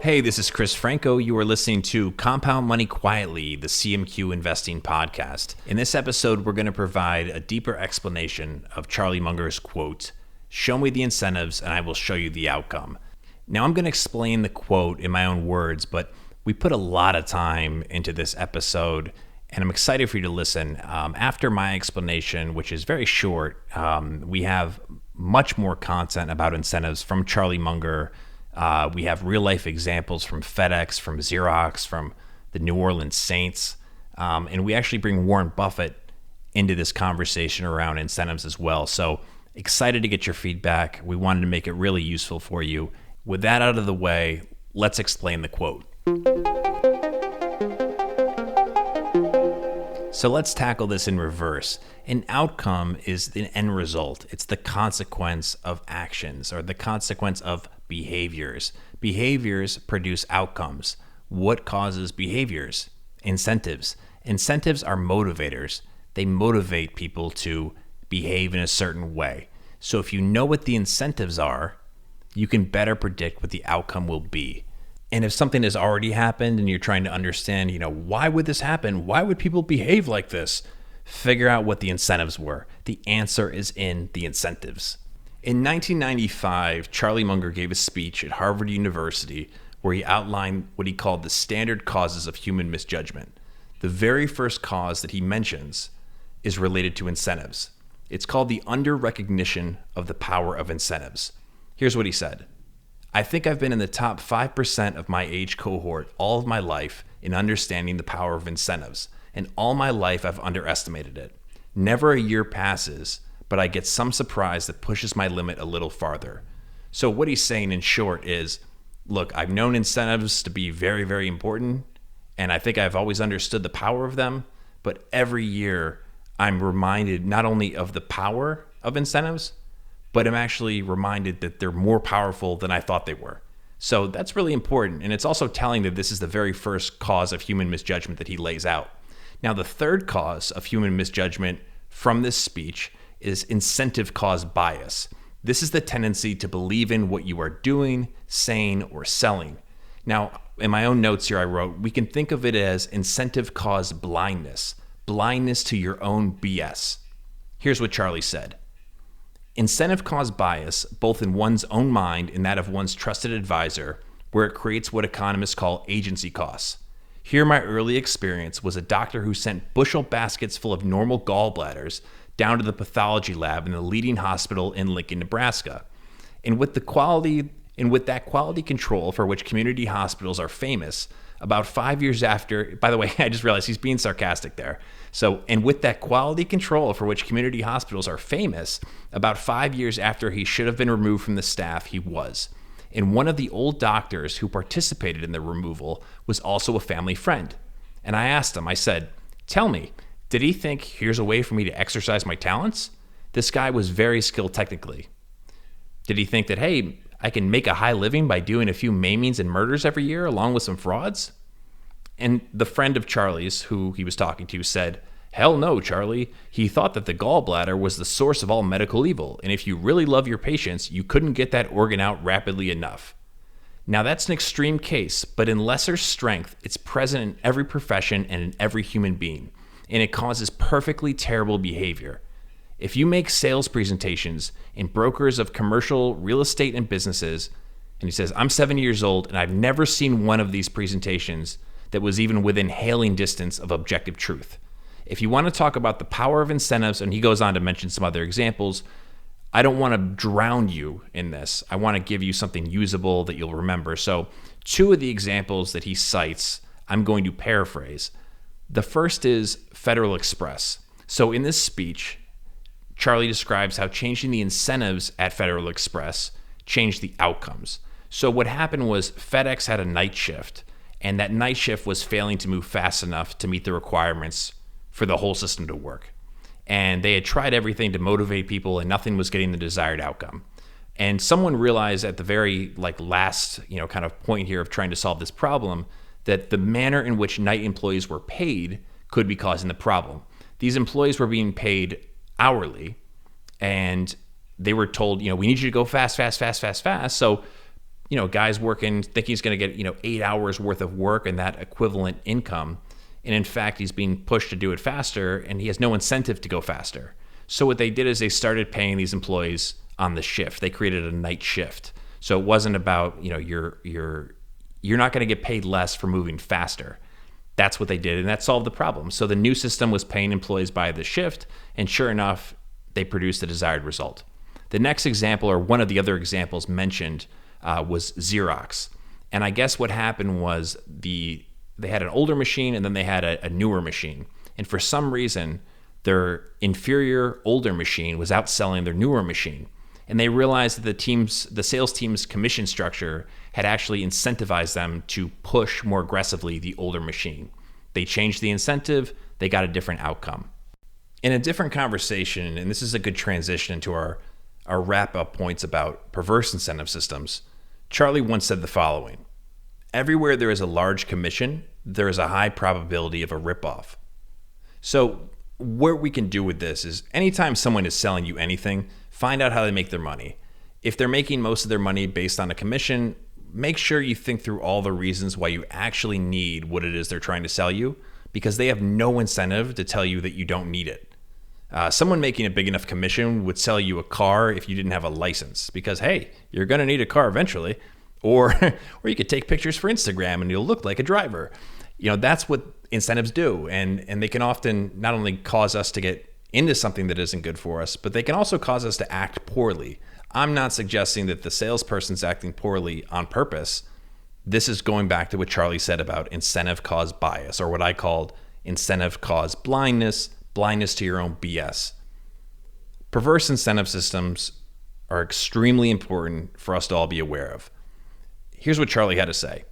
Hey, this is Chris Franco. You are listening to Compound Money Quietly, the CMQ Investing Podcast. In this episode, we're going to provide a deeper explanation of Charlie Munger's quote, "Show me the incentives and I will show you the outcome." Now, I'm going to explain the quote in my own words, but we put a lot of time into this episode, and I'm excited for you to listen. After my explanation, which is very short, we have much more content about incentives from Charlie Munger. We have real-life examples from FedEx, from Xerox, from the New Orleans Saints, and we actually bring Warren Buffett into this conversation around incentives as well. So excited to get your feedback. We wanted to make it really useful for you. With that out of the way, let's explain the quote. So let's tackle this in reverse. An outcome is the end result. It's the consequence of actions or the consequence of behaviors. Behaviors produce outcomes. What causes behaviors? Incentives. Incentives are motivators. They motivate people to behave in a certain way. So if you know what the incentives are, you can better predict what the outcome will be. And if something has already happened and you're trying to understand, why would this happen? Why would people behave like this? Figure out what the incentives were. The answer is in the incentives. In 1995, Charlie Munger gave a speech at Harvard University where he outlined what he called the standard causes of human misjudgment. The very first cause that he mentions is related to incentives. It's called the under-recognition of the power of incentives. Here's what he said. "I think I've been in the top 5% of my age cohort all of my life in understanding the power of incentives, and all my life I've underestimated it. Never a year passes, but I get some surprise that pushes my limit a little farther." So what he's saying in short is, look, I've known incentives to be very, very important, and I think I've always understood the power of them, but every year I'm reminded not only of the power of incentives, but I'm actually reminded that they're more powerful than I thought they were. So that's really important. And it's also telling that this is the very first cause of human misjudgment that he lays out. Now, the third cause of human misjudgment from this speech is incentive cause bias. This is the tendency to believe in what you are doing, saying, or selling. Now, in my own notes here, I wrote, we can think of it as incentive cause blindness, blindness to your own BS. Here's what Charlie said. Incentive cause bias, both in one's own mind and that of one's trusted advisor, where it creates what economists call agency costs. Here, my early experience was a doctor who sent bushel baskets full of normal gallbladders down to the pathology lab in the leading hospital in Lincoln, Nebraska. And with that quality control for which community hospitals are famous, about 5 years after, by the way, I just realized he's being sarcastic there. And with that quality control for which community hospitals are famous, about 5 years after he should have been removed from the staff, he was. And one of the old doctors who participated in the removal was also a family friend. And I asked him, I said, "Tell me, did he think here's a way for me to exercise my talents?" This guy was very skilled technically. Did he think that, hey, I can make a high living by doing a few maimings and murders every year along with some frauds? And the friend of Charlie's, who he was talking to, said, "Hell no, Charlie. He thought that the gallbladder was the source of all medical evil, and if you really love your patients, you couldn't get that organ out rapidly enough." Now that's an extreme case, but in lesser strength, it's present in every profession and in every human being, and it causes perfectly terrible behavior. If you make sales presentations in brokers of commercial real estate and businesses, and he says, "I'm 7 years old and I've never seen one of these presentations that was even within hailing distance of objective truth." If you want to talk about the power of incentives, and he goes on to mention some other examples, I don't want to drown you in this. I want to give you something usable that you'll remember. So 2 of the examples that he cites, I'm going to paraphrase. The first is Federal Express. So in this speech, Charlie describes how changing the incentives at Federal Express changed the outcomes. So what happened was FedEx had a night shift, and that night shift was failing to move fast enough to meet the requirements for the whole system to work. And they had tried everything to motivate people, and nothing was getting the desired outcome. And someone realized at the very last kind of point here of trying to solve this problem that the manner in which night employees were paid could be causing the problem. These employees were being paid hourly, and they were told, we need you to go fast, fast, fast, fast, fast. So, guys working, thinking he's going to get, 8 hours worth of work and that equivalent income. And in fact, he's being pushed to do it faster, and he has no incentive to go faster. So what they did is they started paying these employees on the shift. They created a night shift. So it wasn't about, you're not going to get paid less for moving faster. That's what they did, and that solved the problem. So the new system was paying employees by the shift, and sure enough, they produced the desired result. The next example, or one of the other examples mentioned, was Xerox. And I guess what happened was they had an older machine, and then they had a newer machine. And for some reason, their inferior older machine was outselling their newer machine. And they realized that the sales team's commission structure had actually incentivized them to push more aggressively the older machine. They changed the incentive, they got a different outcome. In a different conversation, and this is a good transition into our wrap-up points about perverse incentive systems, Charlie once said the following: everywhere there is a large commission, there is a high probability of a ripoff. So what we can do with this is anytime someone is selling you anything, find out how they make their money. If they're making most of their money based on a commission, make sure you think through all the reasons why you actually need what it is they're trying to sell you, because they have no incentive to tell you that you don't need it. Someone making a big enough commission would sell you a car if you didn't have a license, because, hey, you're going to need a car eventually. Or you could take pictures for Instagram and you'll look like a driver. That's what incentives do. And they can often not only cause us to get into something that isn't good for us, but they can also cause us to act poorly. I'm not suggesting that the salesperson's acting poorly on purpose. This is going back to what Charlie said about incentive-caused bias, or what I called incentive-caused blindness to your own BS. Perverse incentive systems are extremely important for us to all be aware of. Here's what Charlie had to say.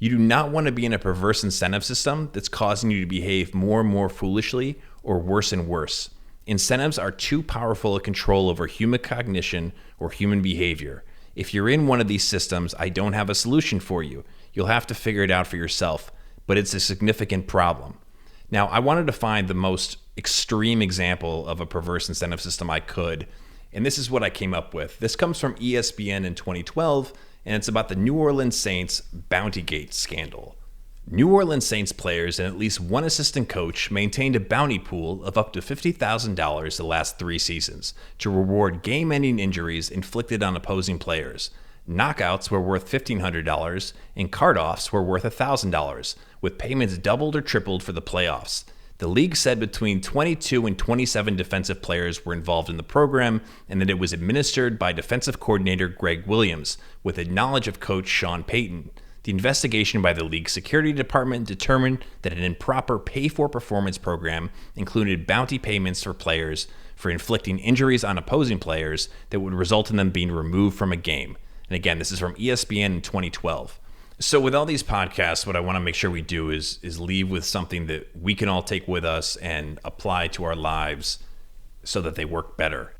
You do not want to be in a perverse incentive system that's causing you to behave more and more foolishly, or worse and worse. Incentives are too powerful a control over human cognition or human behavior. If you're in one of these systems, I don't have a solution for you. You'll have to figure it out for yourself, but it's a significant problem. Now, I wanted to find the most extreme example of a perverse incentive system I could, and this is what I came up with. This comes from ESPN in 2012, and it's about the New Orleans Saints Bountygate scandal. New Orleans Saints players and at least one assistant coach maintained a bounty pool of up to $50,000 the last 3 seasons to reward game-ending injuries inflicted on opposing players. Knockouts were worth $1,500 and card-offs were worth $1,000, with payments doubled or tripled for the playoffs. The league said between 22 and 27 defensive players were involved in the program, and that it was administered by defensive coordinator Greg Williams, with the knowledge of coach Sean Payton. The investigation by the league's security department determined that an improper pay-for-performance program included bounty payments for players for inflicting injuries on opposing players that would result in them being removed from a game. And again, this is from ESPN in 2012. So with all these podcasts, what I want to make sure we do is leave with something that we can all take with us and apply to our lives so that they work better.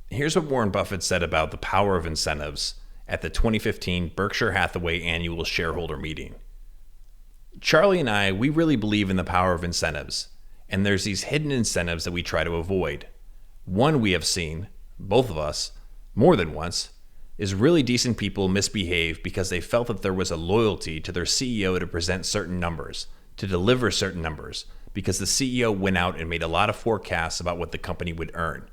Here's what Warren Buffett said about the power of incentives at the 2015 Berkshire Hathaway annual shareholder meeting. Charlie and I, we really believe in the power of incentives, and there's these hidden incentives that we try to avoid. One we have seen, both of us, more than once, is really decent people misbehave because they felt that there was a loyalty to their CEO to present certain numbers, to deliver certain numbers, because the CEO went out and made a lot of forecasts about what the company would earn.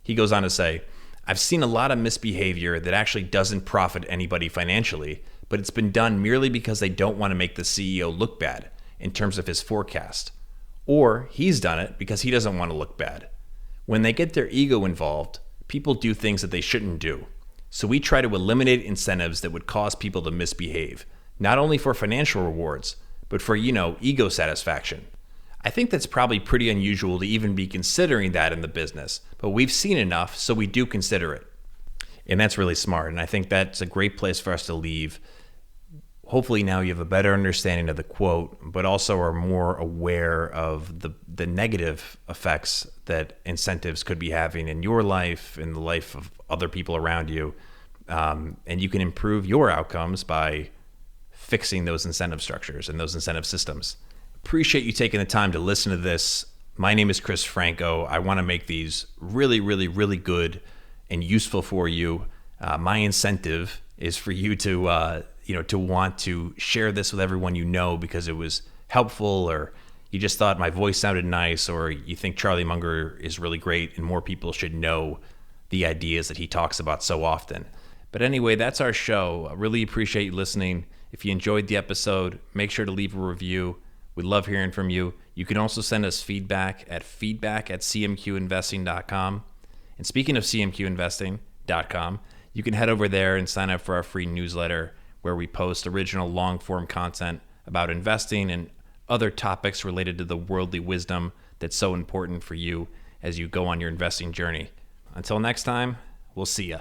He goes on to say, I've seen a lot of misbehavior that actually doesn't profit anybody financially, but it's been done merely because they don't want to make the CEO look bad in terms of his forecast. Or he's done it because he doesn't want to look bad. When they get their ego involved, people do things that they shouldn't do. So we try to eliminate incentives that would cause people to misbehave, not only for financial rewards, but for, ego satisfaction. I think that's probably pretty unusual to even be considering that in the business, but we've seen enough, so we do consider it. And that's really smart, and I think that's a great place for us to leave. Hopefully now you have a better understanding of the quote, but also are more aware of the negative effects that incentives could be having in your life, in the life of other people around you. And you can improve your outcomes by fixing those incentive structures and those incentive systems. Appreciate you taking the time to listen to this. My name is Chris Franco. I want to make these really, really, really good and useful for you, my incentive is for you to to want to share this with everyone you know because it was helpful, or you just thought my voice sounded nice, or you think Charlie Munger is really great and more people should know the ideas that he talks about so often. But anyway, that's our show. I really appreciate you listening. If you enjoyed the episode, make sure to leave a review. We love hearing from you. You can also send us feedback at cmqinvesting.com. And speaking of cmqinvesting.com, you can head over there and sign up for our free newsletter where we post original long-form content about investing and other topics related to the worldly wisdom that's so important for you as you go on your investing journey. Until next time, we'll see ya.